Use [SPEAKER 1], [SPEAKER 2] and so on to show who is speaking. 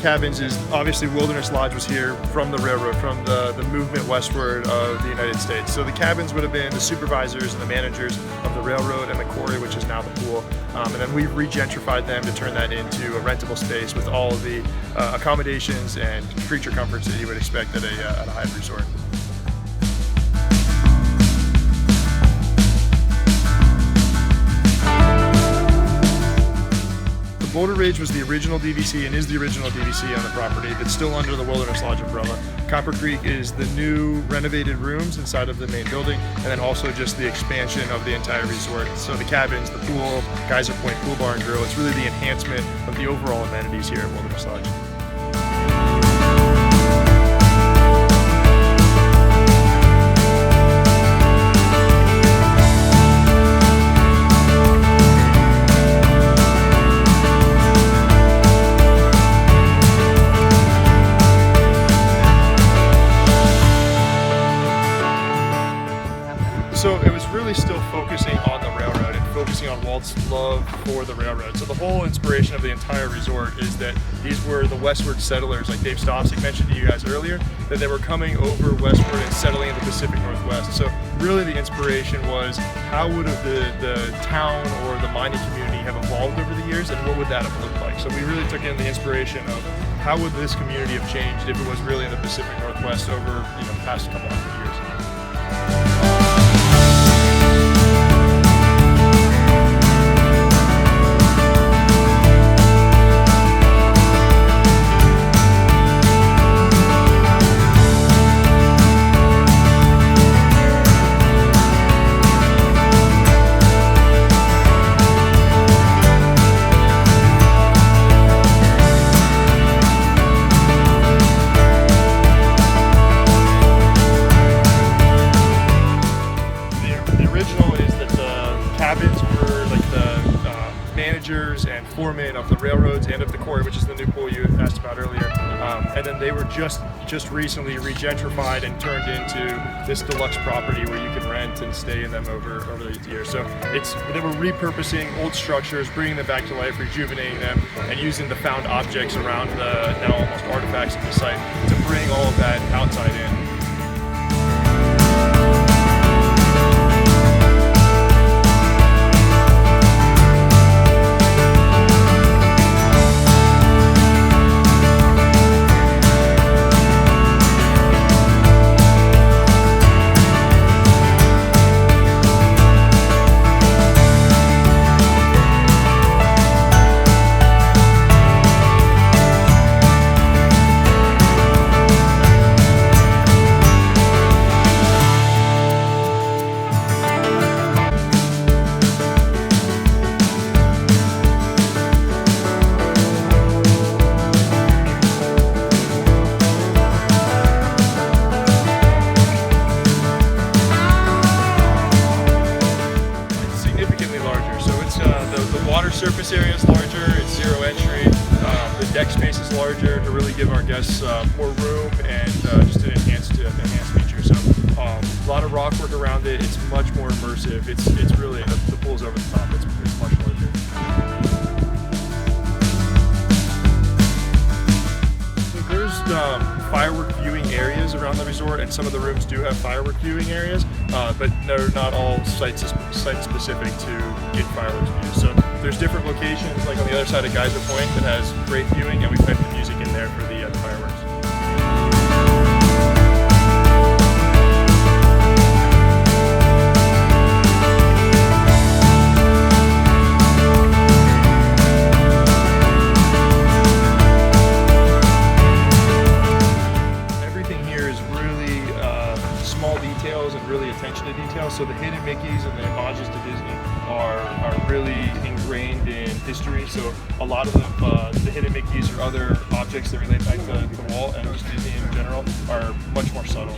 [SPEAKER 1] cabins is obviously Wilderness Lodge was here from the railroad, from the movement westward of the United States. So the cabins would have been the supervisors and the managers of the railroad and the quarry, which is now the pool. And then we've re-gentrified them to turn that into a rentable space with all of the accommodations and creature comforts that you would expect at a Hyatt resort. Boulder Ridge was the original DVC and is the original DVC on the property that's still under the Wilderness Lodge umbrella. Copper Creek is the new renovated rooms inside of the main building, and then also just the expansion of the entire resort. So the cabins, the pool, Geyser Point Pool Bar and Grill, it's really the enhancement of the overall amenities here at Wilderness Lodge. So it was really still focusing on the railroad and focusing on Walt's love for the railroad. So the whole inspiration of the entire resort is that these were the westward settlers, like Dave Stopsick mentioned to you guys earlier, that they were coming over westward and settling in the Pacific Northwest. So really the inspiration was how would the town or the mining community have evolved over the years, and what would that have looked like? So we really took in the inspiration of how would this community have changed if it was really in the Pacific Northwest over the past couple hundred years. Cabins were like the managers and foremen of the railroads and of the quarry, which is the new pool you asked about earlier. And then they were just recently re-gentrified and turned into this deluxe property where you can rent and stay in them over the years. So they were repurposing old structures, bringing them back to life, rejuvenating them, and using the found objects around the now almost artifacts of the site to bring all of that outside in. Surface area is larger, it's zero entry, the deck space is larger to really give our guests more room and just an enhanced feature. So a lot of rock work around it, it's much more immersive, it's really, the pool's over the top, it's much larger. So there's firework viewing areas around the resort, and some of the rooms do have firework viewing areas, but they're not all site specific to get fireworks views. So there's different locations, like on the other side of Geyser Point, that has great viewing, and we put the music in there for the fireworks. Everything here is really small details and really attention to detail. So the hidden Mickeys and the homages to Disney are really ingrained in history. So a lot of the hidden Mickeys or other objects that relate back to Walt and just Disney in general are much more subtle.